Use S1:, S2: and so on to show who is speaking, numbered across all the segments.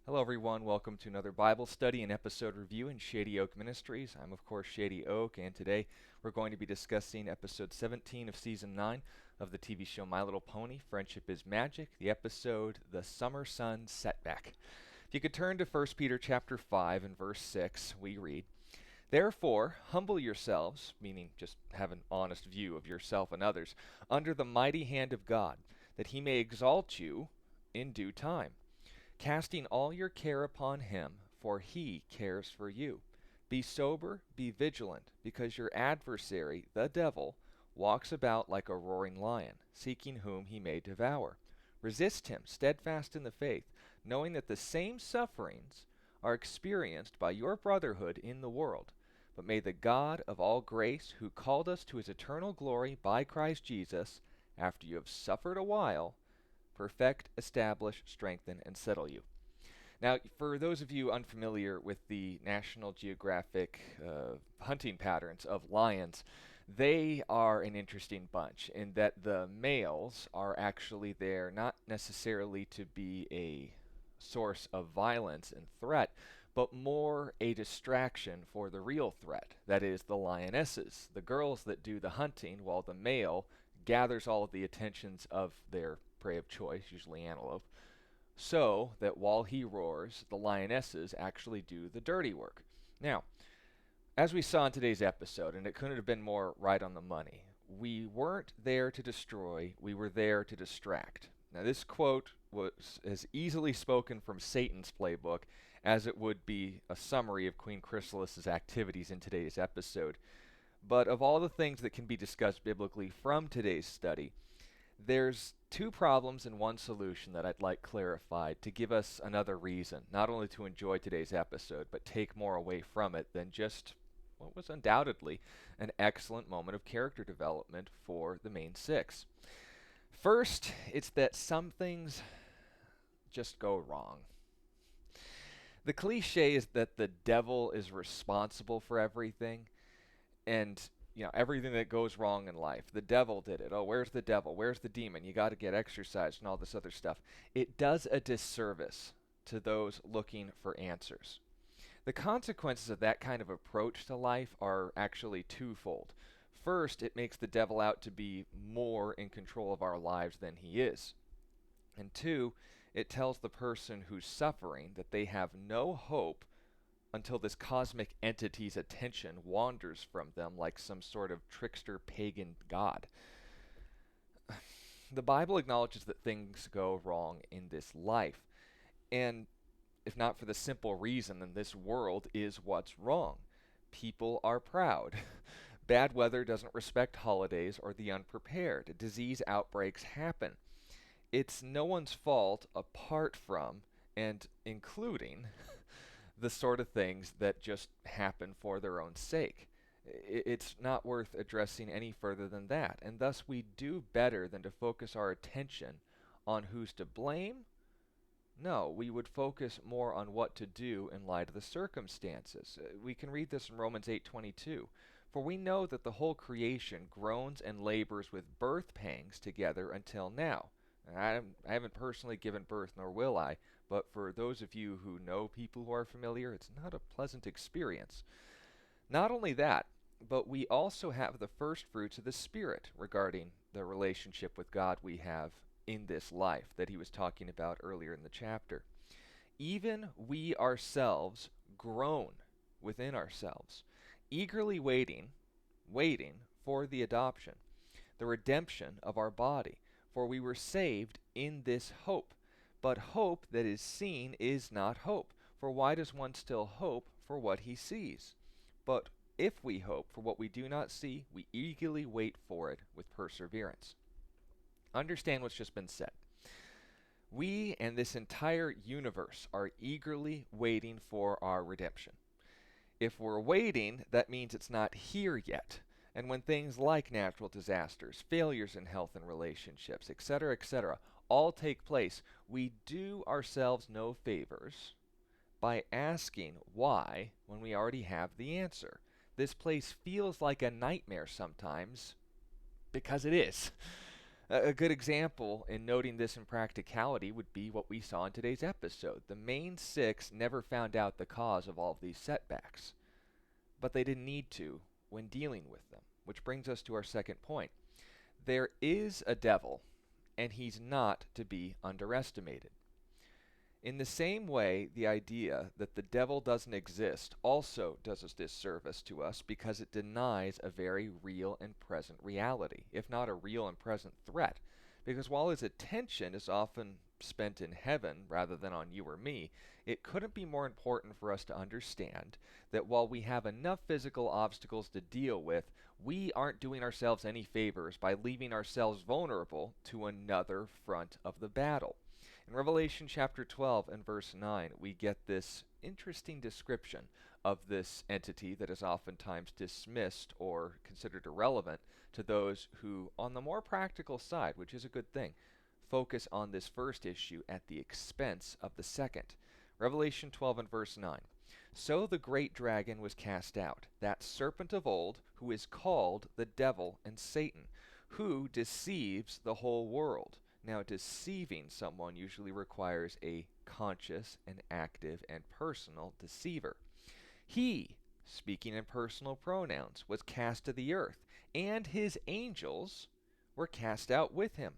S1: Hello, everyone. Welcome to another Bible study and episode review in Shady Oak Ministries. I'm, of course, Shady Oak, and today we're going to be discussing episode 17 of season 9 of the TV show My Little Pony, Friendship is Magic, the episode The Summer Sun Setback. If you could turn to 1 Peter chapter 5 and verse 6, we read, "Therefore, humble yourselves," meaning just have an honest view of yourself and others, "under the mighty hand of God, that he may exalt you in due time, casting all your care upon him, for he cares for you. Be sober, be vigilant, because your adversary, the devil, walks about like a roaring lion, seeking whom he may devour. Resist him, steadfast in the faith, knowing that the same sufferings are experienced by your brotherhood in the world. But may the God of all grace, who called us to his eternal glory by Christ Jesus, after you have suffered a while, perfect, establish, strengthen, and settle you." Now, for those of you unfamiliar with the National Geographic hunting patterns of lions, they are an interesting bunch in that the males are actually there not necessarily to be a source of violence and threat, but more a distraction for the real threat, that is, the lionesses, the girls that do the hunting, while the male gathers all of the attentions of their prey of choice, usually antelope, so that while he roars, the lionesses actually do the dirty work. Now, as we saw in today's episode, and it couldn't have been more right on the money, we weren't there to destroy, we were there to distract. Now, this quote was as easily spoken from Satan's playbook as it would be a summary of Queen Chrysalis's activities in today's episode. But of all the things that can be discussed biblically from today's study, there's two problems and one solution that I'd like clarified to give us another reason, not only to enjoy today's episode, but take more away from it than just what was undoubtedly an excellent moment of character development for the main six. First, it's that some things just go wrong. The cliche is that the devil is responsible for everything, and everything that goes wrong in life. The devil did it. Oh, where's the devil? Where's the demon? You got to get exercised and all this other stuff. It does a disservice to those looking for answers. The consequences of that kind of approach to life are actually twofold. First, it makes the devil out to be more in control of our lives than he is. And two, it tells the person who's suffering that they have no hope until this cosmic entity's attention wanders from them like some sort of trickster pagan god. The Bible acknowledges that things go wrong in this life, and if not for the simple reason that this world is what's wrong. People are proud. Bad weather doesn't respect holidays or the unprepared. Disease outbreaks happen. It's no one's fault apart from and including the sort of things that just happen for their own sake. It's not worth addressing any further than that, and thus we do better than to focus our attention on who's to blame. No, we would focus more on what to do in light of the circumstances. We can read this in Romans 8:22. "For we know that the whole creation groans and labors with birth pangs together until now." I haven't personally given birth, nor will I, but for those of you who know people who are familiar, it's not a pleasant experience. Not only that, but we also have the first fruits of the Spirit regarding the relationship with God we have in this life that he was talking about earlier in the chapter. Even we ourselves groan within ourselves, eagerly waiting for the adoption, the redemption of our body. For we were saved in this hope. But hope that is seen is not hope. For why does one still hope for what he sees? But if we hope for what we do not see, we eagerly wait for it with perseverance. Understand what's just been said. We and this entire universe are eagerly waiting for our redemption. If we're waiting, that means it's not here yet. And when things like natural disasters, failures in health and relationships, etc., all take place, we do ourselves no favors by asking why when we already have the answer. This place feels like a nightmare sometimes because it is. A good example in noting this in practicality would be what we saw in today's episode. The main six never found out the cause of all of these setbacks, but they didn't need to when dealing with them, which brings us to our second point. There is a devil, and he's not to be underestimated. In the same way, the idea that the devil doesn't exist also does a disservice to us because it denies a very real and present reality, if not a real and present threat. Because while his attention is often spent in heaven rather than on you or me, it couldn't be more important for us to understand that while we have enough physical obstacles to deal with, we aren't doing ourselves any favors by leaving ourselves vulnerable to another front of the battle. In Revelation chapter 12 and verse 9, we get this interesting description of this entity that is oftentimes dismissed or considered irrelevant to those who, on the more practical side, which is a good thing, focus on this first issue at the expense of the second. Revelation 12 and verse 9. So the great dragon was cast out, that serpent of old, who is called the devil and Satan, who deceives the whole world. Now, deceiving someone usually requires a conscious and active and personal deceiver. He, speaking in personal pronouns, was cast to the earth, and his angels were cast out with him.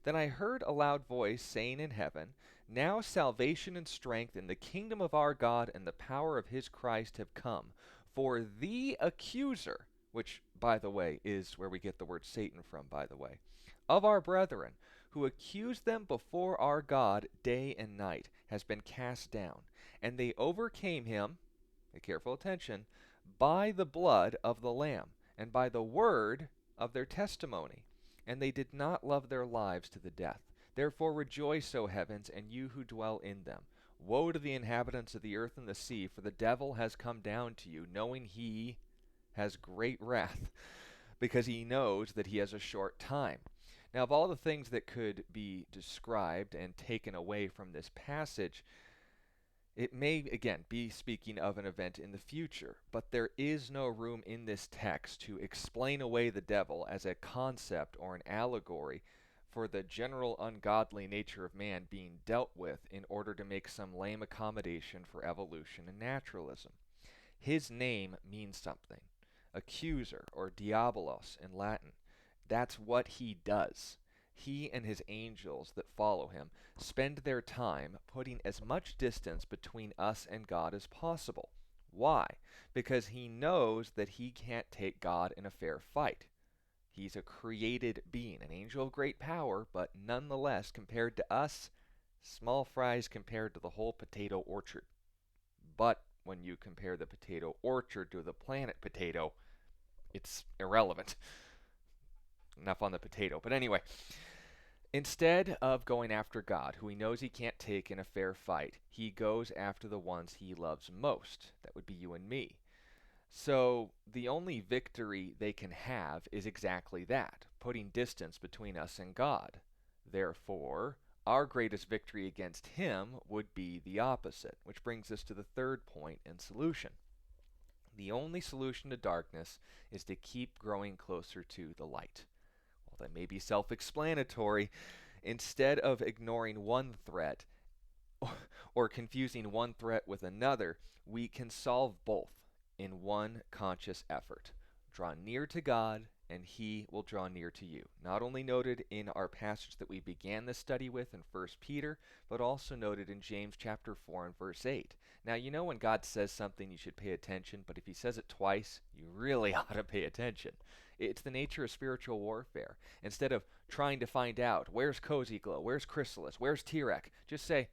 S1: Then I heard a loud voice saying in heaven, Now salvation and strength in the kingdom of our God and the power of his Christ have come. For the accuser, which, by the way, is where we get the word Satan from, by the way, of our brethren, who accused them before our God day and night, has been cast down. And they overcame him, pay careful attention, by the blood of the Lamb, and by the word of their testimony. And they did not love their lives to the death. Therefore rejoice, O heavens, and you who dwell in them. Woe to the inhabitants of the earth and the sea, for the devil has come down to you, knowing he has great wrath, because he knows that he has a short time. Now, of all the things that could be described and taken away from this passage, it may, again, be speaking of an event in the future, but there is no room in this text to explain away the devil as a concept or an allegory for the general ungodly nature of man being dealt with in order to make some lame accommodation for evolution and naturalism. His name means something. Accuser, or diabolos in Latin. That's what he does. He and his angels that follow him spend their time putting as much distance between us and God as possible. Why? Because he knows that he can't take God in a fair fight. He's a created being, an angel of great power, but nonetheless, compared to us, small fries compared to the whole potato orchard. But when you compare the potato orchard to the planet potato, it's irrelevant. Enough on the potato. But anyway, instead of going after God, who he knows he can't take in a fair fight, he goes after the ones he loves most. That would be you and me. So the only victory they can have is exactly that, putting distance between us and God. Therefore, our greatest victory against him would be the opposite, which brings us to the third point and solution. The only solution to darkness is to keep growing closer to the light. That may be self-explanatory. Instead of ignoring one threat or confusing one threat with another, we can solve both in one conscious effort. Draw near to God, and he will draw near to you. Not only noted in our passage that we began this study with in 1 Peter, but also noted in James chapter 4 and verse 8. Now, you know when God says something, you should pay attention, but if he says it twice, you really ought to pay attention. It's the nature of spiritual warfare. Instead of trying to find out, where's Cozy Glow, where's Chrysalis, where's Tirek, just say,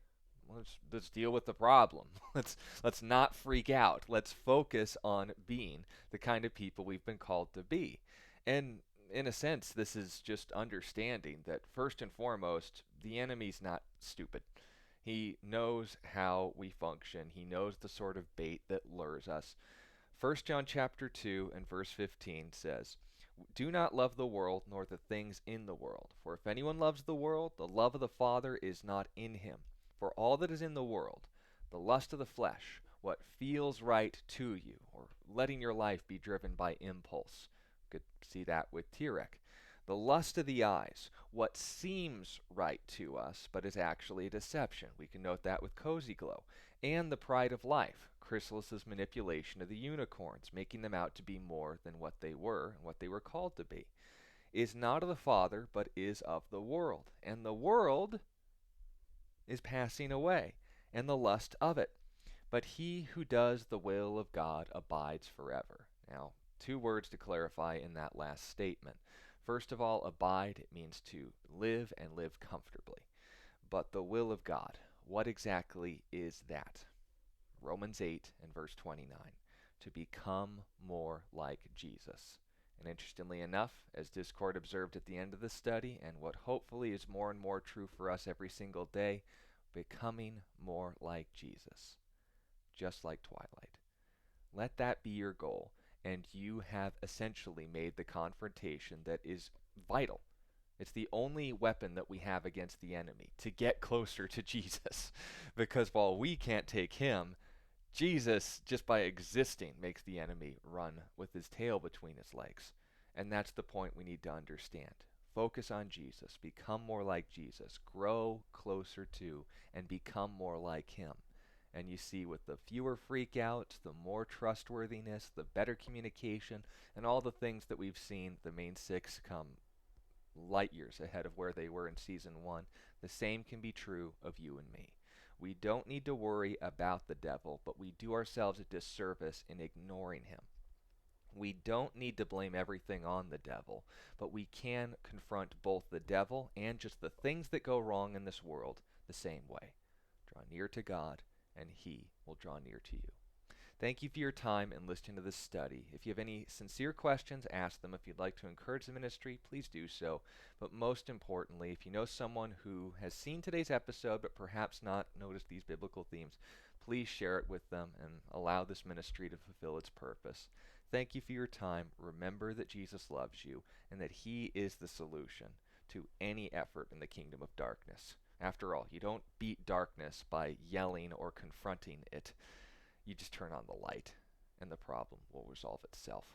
S1: let's deal with the problem. Let's not freak out. Let's focus on being the kind of people we've been called to be. And in a sense, this is just understanding that first and foremost, the enemy's not stupid. He knows how we function. He knows the sort of bait that lures us. 1 John chapter 2 and verse 15 says, Do not love the world nor the things in the world. For if anyone loves the world, the love of the Father is not in him. For all that is in the world, The lust of the flesh, what feels right to you, or letting your life be driven by impulse. You could see that with Tirek. The lust of the eyes, what seems right to us, but is actually a deception. We can note that with Cozy Glow. And the pride of life, Chrysalis's manipulation of the unicorns, making them out to be more than what they were and what they were called to be, is not of the Father, but is of the world. And the world is passing away, and the lust of it. But he who does the will of God abides forever. Now, two words to clarify in that last statement. First of all, abide, it means to live and live comfortably. But the will of God, what exactly is that? Romans 8 and verse 29, to become more like Jesus. And interestingly enough, as Discord observed at the end of the study, and what hopefully is more and more true for us every single day, becoming more like Jesus, just like Twilight. Let that be your goal, and you have essentially made the confrontation that is vital. It's the only weapon that we have against the enemy, to get closer to Jesus. Because while we can't take him, Jesus, just by existing, makes the enemy run with his tail between his legs. And that's the point we need to understand. Focus on Jesus. Become more like Jesus. Grow closer to and become more like him. And you see, with the fewer freakouts, the more trustworthiness, the better communication, and all the things that we've seen, the main six come light years ahead of where they were in Season 1. The same can be true of you and me. We don't need to worry about the devil, but we do ourselves a disservice in ignoring him. We don't need to blame everything on the devil, but we can confront both the devil and just the things that go wrong in this world the same way. Draw near to God, and he will draw near to you. Thank you for your time and listening to this study. If you have any sincere questions, ask them. If you'd like to encourage the ministry, please do so. But most importantly, if you know someone who has seen today's episode but perhaps not noticed these biblical themes, please share it with them and allow this ministry to fulfill its purpose. Thank you for your time. Remember that Jesus loves you and that he is the solution to any effort in the kingdom of darkness. After all, you don't beat darkness by yelling or confronting it. You just turn on the light, and the problem will resolve itself.